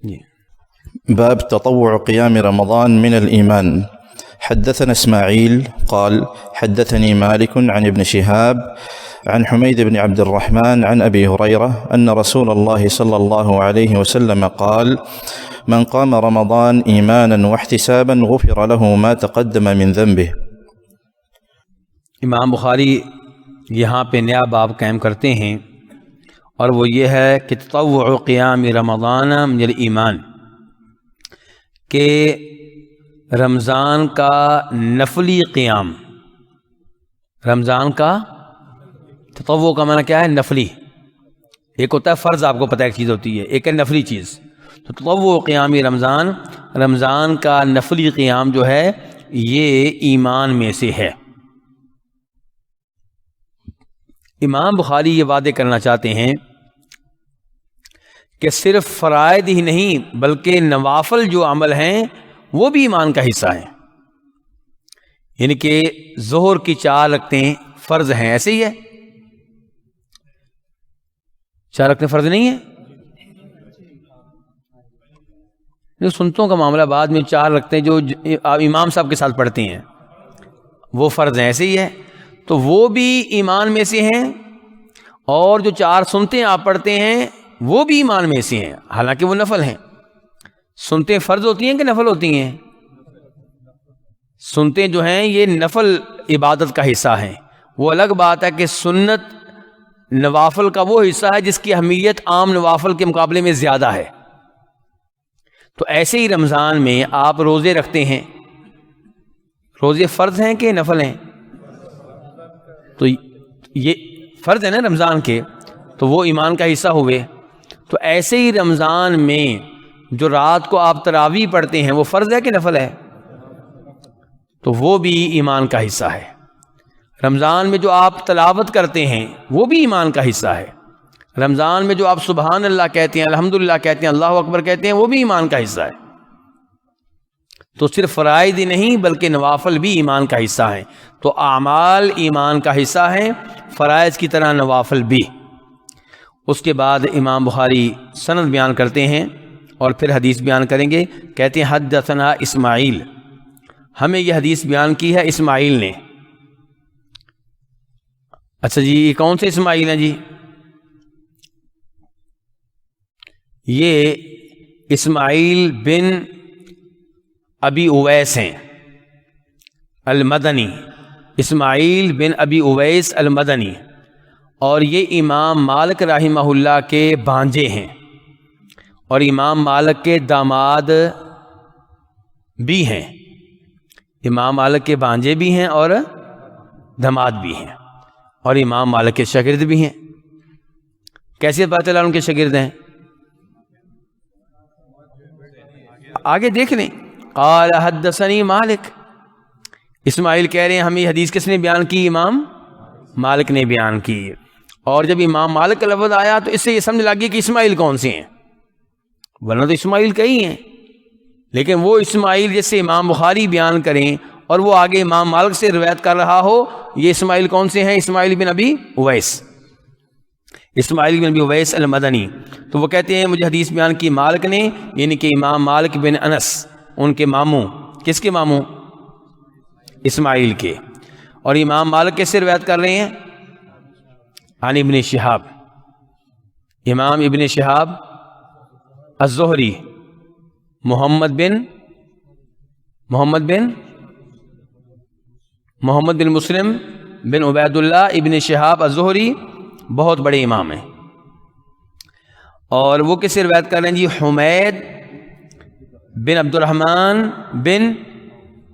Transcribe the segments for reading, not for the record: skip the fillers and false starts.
جی باب تطوع قيام رمضان من الإيمان. حدثنا إسماعيل قال حدثني مالك عن ابن شهاب عن حميد بن عبد الرحمن عن أبي هريرة أن رسول الله صلى الله عليه وسلم قال من قام رمضان إيمانا واحتسابا غفر له ما تقدم من ذنبه. امام بخاری یہاں پہ نیا باب قائم کرتے ہیں اور وہ یہ ہے کہ تطوع قیام رمضان من الایمان، کہ رمضان کا نفلی قیام، رمضان کا تطوع کا معنی کیا ہے؟ نفلی. ایک ہوتا ہے فرض، آپ کو پتہ ایک چیز ہوتی ہے، ایک ہے نفلی چیز. تو تطوع قیام رمضان، رمضان کا نفلی قیام جو ہے یہ ایمان میں سے ہے. امام بخاری یہ وعدے کرنا چاہتے ہیں کہ صرف فرائض ہی نہیں بلکہ نوافل جو عمل ہیں وہ بھی ایمان کا حصہ ہیں. یعنی کہ ظہر کی 4 رکعتیں فرض ہیں، ایسے ہی ہے؟ 4 رکعتیں فرض نہیں ہیں؟ جو سنتوں کا معاملہ بعد میں 4 رکعتیں جو آپ امام صاحب کے ساتھ پڑھتے ہیں وہ فرض ہیں، ایسے ہی ہے. تو وہ بھی ایمان میں سے ہیں، اور جو 4 سنتیں آپ پڑھتے ہیں وہ بھی ایمان میں سے ہیں، حالانکہ وہ نفل ہیں. سنتیں فرض ہوتی ہیں کہ نفل ہوتی ہیں؟ سنتیں جو ہیں یہ نفل عبادت کا حصہ ہیں. وہ الگ بات ہے کہ سنت نوافل کا وہ حصہ ہے جس کی اہمیت عام نوافل کے مقابلے میں زیادہ ہے. تو ایسے ہی رمضان میں آپ روزے رکھتے ہیں، روزے فرض ہیں کہ نفل ہیں؟ تو یہ فرض ہے نا رمضان کے، تو وہ ایمان کا حصہ ہوئے. تو ایسے ہی رمضان میں جو رات کو آپ تراویح پڑھتے ہیں وہ فرض ہے کہ نفل ہے؟ تو وہ بھی ایمان کا حصہ ہے. رمضان میں جو آپ تلاوت کرتے ہیں وہ بھی ایمان کا حصہ ہے. رمضان میں جو آپ سبحان اللہ کہتے ہیں، الحمدللہ کہتے ہیں، اللہ اکبر کہتے ہیں، وہ بھی ایمان کا حصہ ہے. تو صرف فرائض ہی نہیں بلکہ نوافل بھی ایمان کا حصہ ہیں. تو اعمال ایمان کا حصہ ہیں، فرائض کی طرح نوافل بھی. اس کے بعد امام بخاری سند بیان کرتے ہیں اور پھر حدیث بیان کریں گے. کہتے ہیں حدثنا اسماعیل، ہمیں یہ حدیث بیان کی ہے اسماعیل نے. اچھا جی، یہ کون سے اسماعیل ہیں جی؟ یہ اسماعیل بن ابی اویس ہیں المدنی، اسماعیل بن ابی اویس المدنی. اور یہ امام مالک رحمہ اللہ کے بھانجے ہیں، اور امام مالک کے داماد بھی ہیں. امام مالک کے بھانجے بھی ہیں اور داماد بھی ہیں، اور امام مالک کے شاگرد بھی ہیں. کیسے پتہ چلا ان کے شاگرد ہیں؟ آگے دیکھ لیں. قال حدثنی مالک، اسماعیل کہہ رہے ہیں ہمیں حدیث کس نے بیان کی؟ امام مالک نے بیان کی. اور جب امام مالک کا لفظ آیا تو اس سے یہ سمجھ لگی کہ اسماعیل کون سے ہیں، ورنہ تو اسماعیل کئی ہیں. لیکن وہ اسماعیل جس سے امام بخاری بیان کریں اور وہ آگے امام مالک سے روایت کر رہا ہو، یہ اسماعیل کون سے ہیں؟ اسماعیل بن ابی اویس، اسماعیل بن ابی اویس المدنی. تو وہ کہتے ہیں مجھے حدیث بیان کی مالک نے، یعنی کہ امام مالک بن انس، ان کے ماموں. کس کے ماموں؟ اسماعیل کے. اور امام مالک کیسے روایت کر رہے ہیں؟ عن ابن شہاب، امام ابن شہاب الزہری، محمد بن مسلم بن عبید اللہ ابن شہاب الزہری، بہت بڑے امام ہیں. اور وہ کس سے روایت کر رہے ہیں جی؟ حمید بن عبد الرحمن بن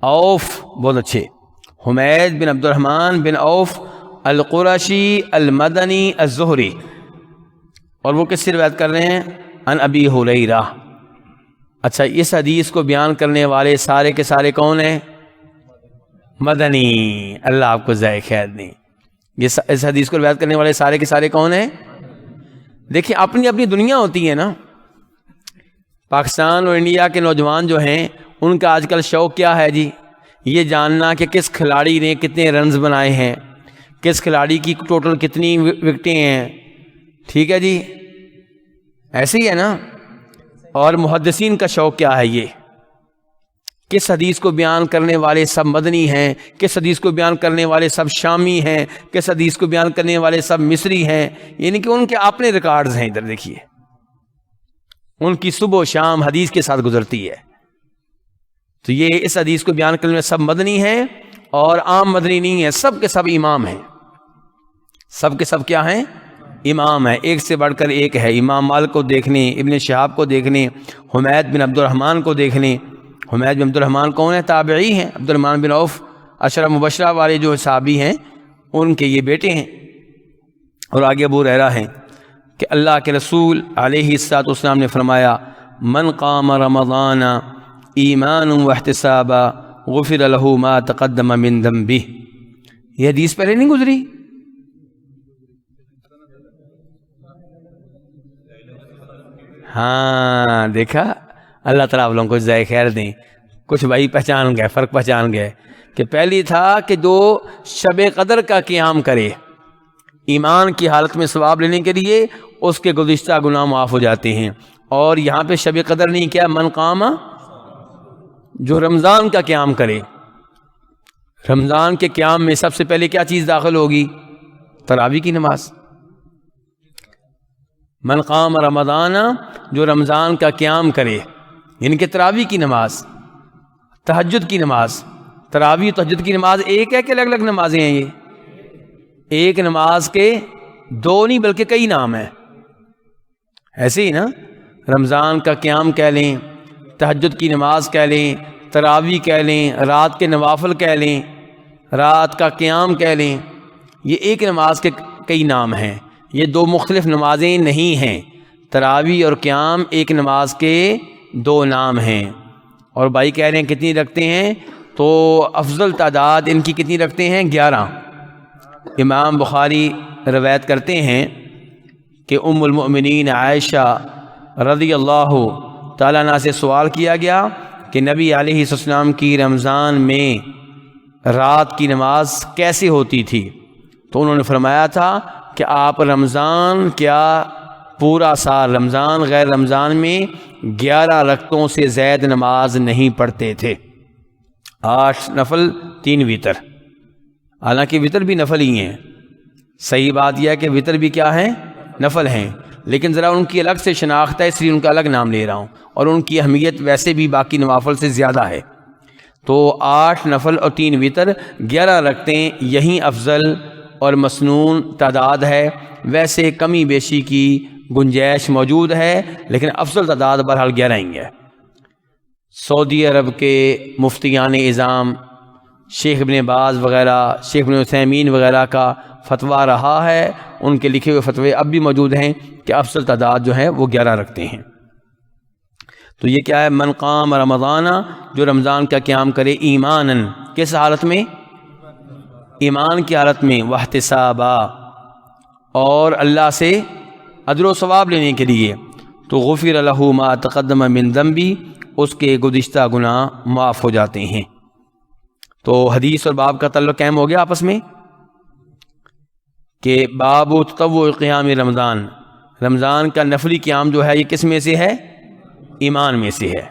عوف، بہت اچھے، حمید بن عبد الرحمن بن عوف القرشی المدنی الزہری. اور وہ کس سے روایت کر رہے ہیں؟ عن ابی ہریرہ. اچھا، اس حدیث کو بیان کرنے والے سارے کے سارے کون ہیں؟ مدنی. اللہ آپ کو ذائقہ خیر دیں. اس حدیث کو روایت کرنے والے سارے کے سارے کون ہیں؟ دیکھیں، اپنی اپنی دنیا ہوتی ہے نا. پاکستان اور انڈیا کے نوجوان جو ہیں ان کا آج کل شوق کیا ہے جی؟ یہ جاننا کہ کس کھلاڑی نے کتنے رنز بنائے ہیں، کس کھلاڑی کی ٹوٹل کتنی وکٹیں ہیں. ٹھیک ہے جی، ایسے ہی ہے نا. اور محدثین کا شوق کیا ہے یہ، کس حدیث کو بیان کرنے والے سب مدنی ہیں، کس حدیث کو بیان کرنے والے سب شامی ہیں، کس حدیث کو بیان کرنے والے سب مصری ہیں، یعنی کہ ان کے اپنے ریکارڈز ہیں. ادھر دیکھیے ان کی صبح و شام حدیث کے ساتھ گزرتی ہے. تو یہ اس حدیث کو بیان کرنے میں سب مدنی ہیں اور عام مدنی نہیں ہیں، سب کے سب امام ہیں. سب کے سب کیا ہیں؟ امام ہیں، ایک سے بڑھ کر ایک ہے. امام مالک کو دیکھنے، ابن شہاب کو دیکھنے، حمید بن عبد الرحمن کو دیکھنے. حمید بن عبد الرحمن کون ہے؟ تابعی ہیں. عبد الرحمن بن عوف عشرہ مبشرہ والے جو صحابی ہیں ان کے یہ بیٹے ہیں. اور آگے ابو ہریرہ ہیں کہ اللہ کے رسول علیہ الصلوۃ والسلام نے فرمایا من قام رمضان ایمانا واحتسابا غفر له ما تقدم من ذنبہ. یہ حدیث پہلے نہیں گزری؟ ہاں دیکھا، اللہ تعالیٰ آپ لوگوں کو جزائے خیر دیں. کچھ بھائی پہچان گئے، فرق پہچان گئے کہ پہلی تھا کہ جو شب قدر کا قیام کرے ایمان کی حالت میں ثواب لینے کے لیے اس کے گزشتہ گناہ معاف ہو جاتے ہیں. اور یہاں پہ شب قدر نہیں کیا، من قام، جو رمضان کا قیام کرے. رمضان کے قیام میں سب سے پہلے کیا چیز داخل ہوگی؟ تراویح کی نماز. من قام رمضان، جو رمضان کا قیام کرے، یعنی کہ تراویح کی نماز، تہجد کی نماز. تراویح تہجد کی نماز ایک ہے کہ الگ الگ نمازیں ہیں؟ یہ ایک نماز کے دو نہیں بلکہ کئی نام ہیں. ایسے ہی نا، رمضان کا قیام کہہ لیں، تہجد کی نماز کہہ لیں، تراویح کہہ لیں، رات کے نوافل کہہ لیں، رات کا قیام کہہ لیں. یہ ایک نماز کے کئی نام ہیں، یہ دو مختلف نمازیں نہیں ہیں. تراویح اور قیام ایک نماز کے دو نام ہیں. اور بھائی کہہ رہے ہیں کتنی رکھتے ہیں، تو افضل تعداد ان کی کتنی رکھتے ہیں؟ 11. امام بخاری روایت کرتے ہیں کہ ام المؤمنین عائشہ رضی اللہ تعالیٰ عنہ سے سوال کیا گیا کہ نبی علیہ السلام کی رمضان میں رات کی نماز کیسے ہوتی تھی؟ تو انہوں نے فرمایا تھا کہ آپ رمضان کیا پورا سال، رمضان غیر رمضان میں 11 رکعتوں سے زائد نماز نہیں پڑھتے تھے. 8 نفل 3 وتر. حالانکہ وتر بھی نفل ہی ہیں. صحیح بات یہ ہے کہ وتر بھی کیا ہیں؟ نفل ہیں، لیکن ذرا ان کی الگ سے شناخت ہے اس لیے ان کا الگ نام لے رہا ہوں، اور ان کی اہمیت ویسے بھی باقی نوافل سے زیادہ ہے. تو 8 نفل اور 3 وتر 11 رکعتیں یہی افضل اور مسنون تعداد ہے. ویسے کمی بیشی کی گنجائش موجود ہے لیکن افضل تعداد بہرحال 11 ہی ہے. سعودی عرب کے مفتیان اعظام شیخ ابن باز وغیرہ، شیخ ابن عثیمین وغیرہ کا فتویٰ رہا ہے، ان کے لکھے ہوئے فتوے اب بھی موجود ہیں کہ افضل تعداد جو ہے وہ 11 رکھتے ہیں. تو یہ کیا ہے؟ من قام رمضان، جو رمضان کا قیام کرے ایماناً، کس حالت میں؟ ایمان کی حالت میں، واحتسابا، اور اللہ سے اجر و ثواب لینے کے لیے، تو غفر لہ ما تقدم من ذنبی، اس کے گزشتہ گناہ معاف ہو جاتے ہیں. تو حدیث اور باب کا تعلق قائم ہو گیا آپس میں کہ باب تطوع قیام رمضان، رمضان کا نفلی قیام جو ہے یہ کس میں سے ہے؟ ایمان میں سے ہے.